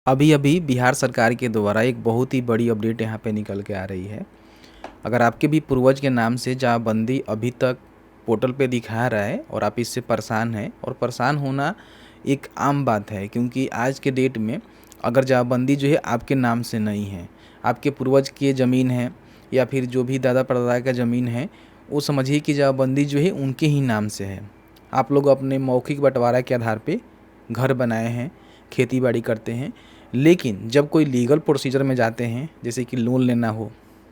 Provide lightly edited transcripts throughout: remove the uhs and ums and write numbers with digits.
अभी अभी बिहार सरकार के द्वारा एक बहुत ही बड़ी अपडेट यहाँ पे निकल के आ रही है। अगर आपके भी पूर्वज के नाम से जमाबंदी अभी तक पोर्टल पे दिखा रहा है और आप इससे परेशान हैं, और परेशान होना एक आम बात है, क्योंकि आज के डेट में अगर जमाबंदी जो है आपके नाम से नहीं है, आपके पूर्वज की ज़मीन है या फिर जो भी दादा परदादा का ज़मीन है, वो समझिए कि जमाबंदी जो है उनके ही नाम से है। आप लोग अपने मौखिक बंटवारा के आधार पे घर बनाए हैं, खेती बाड़ी करते हैं, लेकिन जब कोई लीगल प्रोसीजर में जाते हैं, जैसे कि लोन लेना हो,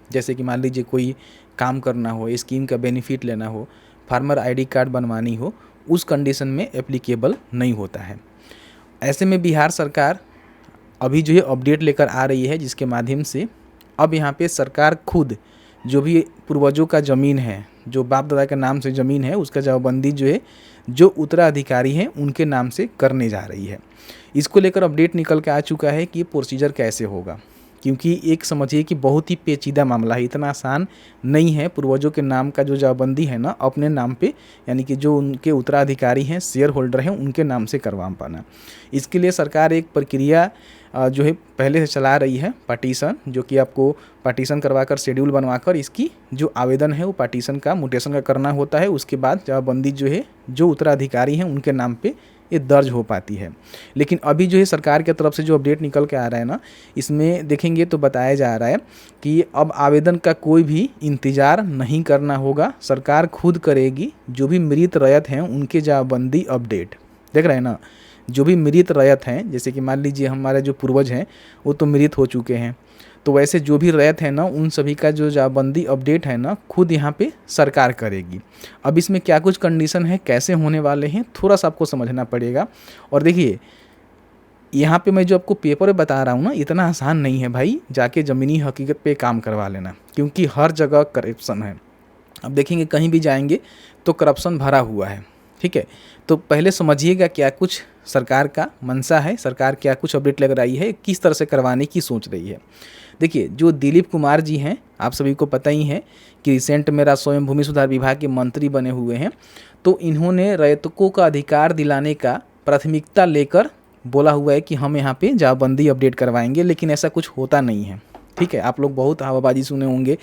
जैसे कि मान लीजिए कोई काम करना हो, स्कीम का बेनिफिट लेना हो, फार्मर आईडी कार्ड बनवानी हो, उस कंडीशन में एप्लीकेबल नहीं होता है। ऐसे में बिहार सरकार अभी जो है अपडेट लेकर आ रही है, जिसके माध्यम से अब यहाँ पे सरकार खुद जो भी पूर्वजों का ज़मीन है, जो बाप दादा के नाम से ज़मीन है, उसका जमाबंदी जो है जो उत्तराधिकारी हैं उनके नाम से करने जा रही है। इसको लेकर अपडेट निकल के आ चुका है कि ये प्रोसीजर कैसे होगा, क्योंकि एक समझिए कि बहुत ही पेचीदा मामला है, इतना आसान नहीं है पूर्वजों के नाम का जो जमाबंदी है ना अपने नाम पे, यानी कि जो उनके उत्तराधिकारी हैं, शेयर होल्डर हैं, उनके नाम से करवा पाना। इसके लिए सरकार एक प्रक्रिया जो है पहले से चला रही है, पार्टीशन, जो कि आपको पार्टीशन करवाकर शेड्यूल बनवाकर इसकी जो आवेदन है वो पार्टीशन का म्यूटेशन का करना होता है। उसके बाद जमाबंदी जो है जो उत्तराधिकारी हैं उनके नाम पे ये दर्ज हो पाती है। लेकिन अभी जो है सरकार की तरफ से जो अपडेट निकल के आ रहा है ना, इसमें देखेंगे तो बताया जा रहा है कि अब आवेदन का कोई भी इंतज़ार नहीं करना होगा, सरकार खुद करेगी। जो भी मृत रैयत हैं उनके जमाबंदी अपडेट, देख रहे हैं ना, जो भी मृत रैयत हैं, जैसे कि मान लीजिए हमारे जो पूर्वज हैं वो तो मृत हो चुके हैं, तो वैसे जो भी रैयत है ना उन सभी का जो जमाबंदी अपडेट है ना खुद यहाँ पे सरकार करेगी। अब इसमें क्या कुछ कंडीशन है, कैसे होने वाले हैं, थोड़ा सा आपको समझना पड़ेगा। और देखिए यहाँ पे मैं जो आपको पेपर बता रहा हूँ ना, इतना आसान नहीं है भाई जाके ज़मीनी हकीकत पे काम करवा लेना, क्योंकि हर जगह करप्शन है। अब देखेंगे कहीं भी जाएंगे तो करप्शन भरा हुआ है, ठीक है। तो पहले समझिएगा क्या कुछ सरकार का मंशा है, सरकार क्या कुछ अपडेट लग रही है, किस तरह से करवाने की सोच रही है। देखिए जो दिलीप कुमार जी हैं, आप सभी को पता ही है कि रिसेंट में राजस्व एवं भूमि सुधार विभाग के मंत्री बने हुए हैं, तो इन्होंने रैयतों का अधिकार दिलाने का प्राथमिकता लेकर बोला हुआ है कि हम यहाँ पे जमाबंदी अपडेट करवाएंगे, लेकिन ऐसा कुछ होता नहीं है, ठीक है। आप लोग बहुत हवाबाजी सुने होंगे,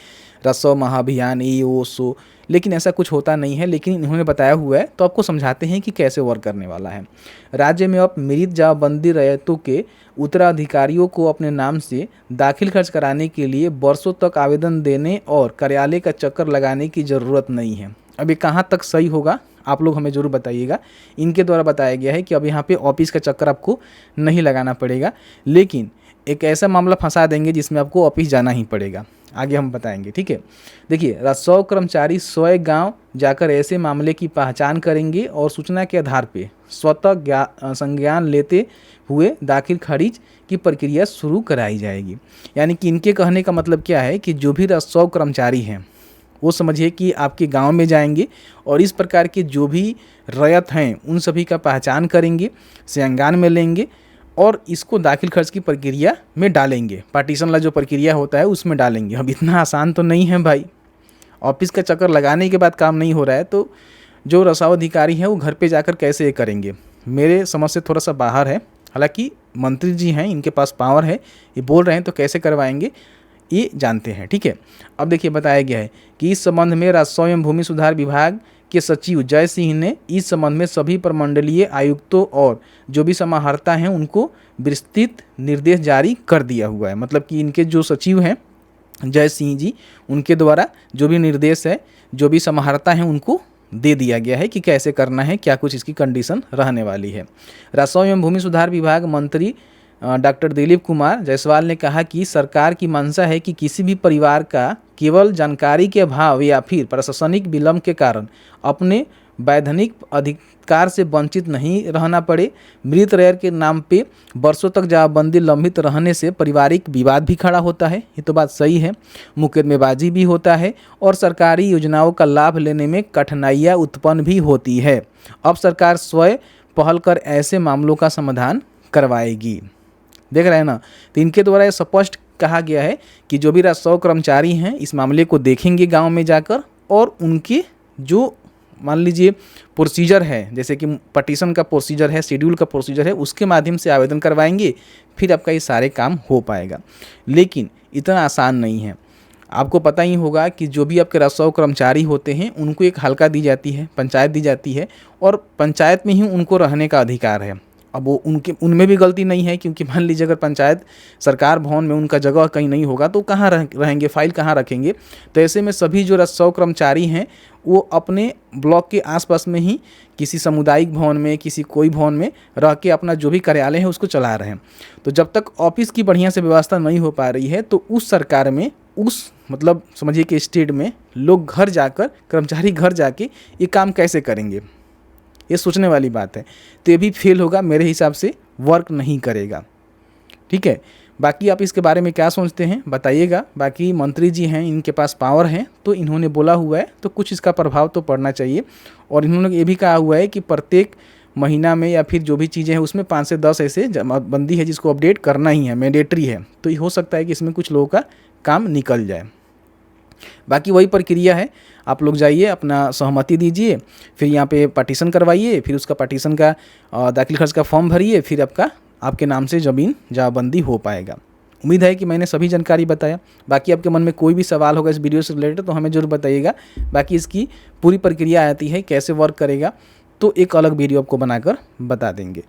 राजस्व महाअभियान, ये वो सो, लेकिन ऐसा कुछ होता नहीं है। लेकिन इन्होंने बताया हुआ है, तो आपको समझाते हैं कि कैसे वर्क करने वाला है। राज्य में अब मृत जमाबंदी रैयतों के उत्तराधिकारियों को अपने नाम से दाखिल खर्च कराने के लिए वर्षों तक आवेदन देने और कार्यालय का चक्कर लगाने की ज़रूरत नहीं है। अब ये कहाँ तक सही होगा आप लोग हमें ज़रूर बताइएगा। इनके द्वारा बताया गया है कि अब यहाँ पे ऑफिस का चक्कर आपको नहीं लगाना पड़ेगा, लेकिन एक ऐसा मामला फंसा देंगे जिसमें आपको ऑफिस जाना ही पड़ेगा, आगे हम बताएंगे, ठीक है। देखिए राजस्व कर्मचारी स्वयं गांव जाकर ऐसे मामले की पहचान करेंगे और सूचना के आधार पे स्वतः संज्ञान लेते हुए दाखिल खारिज की प्रक्रिया शुरू कराई जाएगी। यानी कि इनके कहने का मतलब क्या है कि जो भी राजस्व कर्मचारी हैं वो समझिए कि आपके गांव में जाएंगे और इस प्रकार के जो भी रैयत हैं उन सभी का पहचान करेंगे, संज्ञान में लेंगे और इसको दाखिल खर्च की प्रक्रिया में डालेंगे, पार्टीशन वाला जो प्रक्रिया होता है उसमें डालेंगे। अब इतना आसान तो नहीं है भाई, ऑफिस का चक्कर लगाने के बाद काम नहीं हो रहा है, तो जो रसाव अधिकारी हैं वो घर पे जाकर कैसे ये करेंगे, मेरे समझ से थोड़ा सा बाहर है। हालांकि मंत्री जी हैं, इनके पास पावर है, ये बोल रहे हैं, तो कैसे करवाएंगे ये जानते हैं, ठीक है। अब देखिए बताया गया है कि इस संबंध में राजस्व एवं भूमि सुधार विभाग के सचिव जय सिंह ने इस संबंध में सभी प्रमंडलीय आयुक्तों और जो भी समाहर्ता हैं उनको विस्तृत निर्देश जारी कर दिया हुआ है। मतलब कि इनके जो सचिव हैं जय सिंह जी, उनके द्वारा जो भी निर्देश है, जो भी समाहर्ता हैं उनको दे दिया गया है कि कैसे करना है, क्या कुछ इसकी कंडीशन रहने वाली है। राजस्व एवं भूमि सुधार विभाग मंत्री डॉक्टर दिलीप कुमार जायसवाल ने कहा कि सरकार की मंशा है कि किसी भी परिवार का केवल जानकारी के अभाव या फिर प्रशासनिक विलंब के कारण अपने वैधानिक अधिकार से वंचित नहीं रहना पड़े। मृत रैयत के नाम पे वर्षों तक जमाबंदी लंबित रहने से पारिवारिक विवाद भी खड़ा होता है, ये तो बात सही है, मुकदमेबाजी भी होता है और सरकारी योजनाओं का लाभ लेने में कठिनाइयाँ उत्पन्न भी होती है। अब सरकार स्वयं पहल कर ऐसे मामलों का समाधान करवाएगी। देख रहे हैं ना, तो इनके द्वारा ये स्पष्ट कहा गया है कि जो भी राजस्व कर्मचारी हैं इस मामले को देखेंगे गांव में जाकर और उनके जो मान लीजिए प्रोसीजर है, जैसे कि पटिशन का प्रोसीजर है, शेड्यूल का प्रोसीजर है, उसके माध्यम से आवेदन करवाएंगे, फिर आपका ये सारे काम हो पाएगा। लेकिन इतना आसान नहीं है। आपको पता ही होगा कि जो भी आपके रसोई कर्मचारी होते हैं उनको एक हल्का दी जाती है, पंचायत दी जाती है, और पंचायत में ही उनको रहने का अधिकार है। अब वो उनमें भी गलती नहीं है, क्योंकि मान लीजिए अगर पंचायत सरकार भवन में उनका जगह कहीं नहीं होगा तो कहाँ रहेंगे, फाइल कहाँ रखेंगे। तो ऐसे में सभी जो रसोई कर्मचारी हैं वो अपने ब्लॉक के आसपास में ही किसी सामुदायिक भवन में, किसी कोई भवन में रह के अपना जो भी कार्यालय है उसको चला रहे हैं। तो जब तक ऑफिस की बढ़िया से व्यवस्था नहीं हो पा रही है तो उस सरकार में, उस मतलब समझिए कि स्टेट में लोग घर जाकर, कर्मचारी घर जाके ये काम कैसे करेंगे, ये सोचने वाली बात है। तो ये भी फेल होगा, मेरे हिसाब से वर्क नहीं करेगा। ठीक है, बाकी आप इसके बारे में क्या सोचते हैं बताइएगा। बाकी मंत्री जी हैं, इनके पास पावर है, तो इन्होंने बोला हुआ है तो कुछ इसका प्रभाव तो पड़ना चाहिए। और इन्होंने ये भी कहा हुआ है कि प्रत्येक महीना में या फिर जो भी चीज़ें हैं उसमें 5 से 10 ऐसे जमाबंदी है जिसको अपडेट करना ही है, मैंडेटरी है। तो ये हो सकता है कि इसमें कुछ लोगों का काम निकल जाए। बाकी वही प्रक्रिया है, आप लोग जाइए, अपना सहमति दीजिए, फिर यहाँ पे पार्टीशन करवाइए, फिर उसका पार्टीशन का दाखिल खर्च का फॉर्म भरिए, फिर आपके नाम से ज़मीन जमाबंदी हो पाएगा। उम्मीद है कि मैंने सभी जानकारी बताया। बाकी आपके मन में कोई भी सवाल होगा इस वीडियो से रिलेटेड तो हमें ज़रूर बताइएगा। बाकी इसकी पूरी प्रक्रिया आती है, कैसे वर्क करेगा, तो एक अलग वीडियो आपको बनाकर बता देंगे।